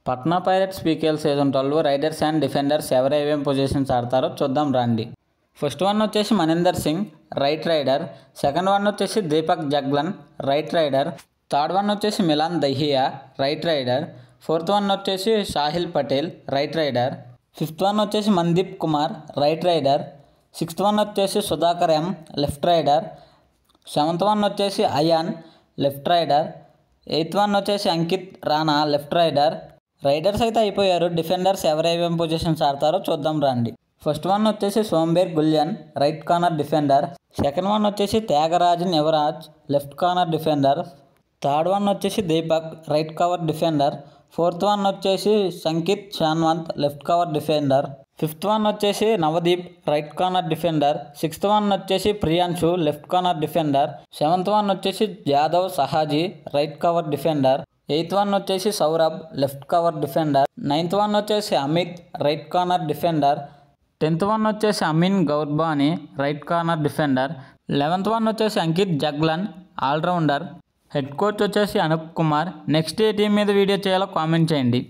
Patna pirates PKL season 12 raiders and defenders ఎవరు ఏమేమి positions ఆడతారో చూద్దాం రండి. ఫస్ట్ వన్ వచ్చేసి Maninder Singh right raider, second one వచ్చేసి Deepak Jaglan right raider, third one వచ్చేసి Milan Dahiya right raider, fourth one వచ్చేసి Sahil Patel right raider, fifth one వచ్చేసి Mandeep Kumar right raider, sixth one వచ్చేసి Sudhakar M left raider, seventh one వచ్చేసి Ayan left raider, eighth one వచ్చేసి Ankit Rana left raider. Riders అయితే అయిపోయారు. Defenders ఎవరేమేమి positions ఆడతారో చూద్దాం రండి. ఫస్ట్ వన్ వచ్చేసి Sombir Gulia right corner defender, second one వచ్చేసి Thiyagarajan Yuvraj left corner defender, third one వచ్చేసి Deepak right cover defender, fourth one వచ్చేసి Sankit Shanwant left cover defender, fifth one వచ్చేసి Navdeep right corner defender, sixth one వచ్చేసి Priyanshu left corner defender, seventh one వచ్చేసి Jadhav Sahaji right cover defender, eighth one వచ్చేసి Saurabh left cover defender, ninth one వచ్చేసి Amit right corner defender, tenth one వచ్చేసి Amin Ghorbani right corner defender, 11th one వచ్చేసి Ankit Jaglan all rounder. Head coach వచ్చేసి Anoop Kumar. Next ఏ team మీద video చేయాలో comment చేయండి.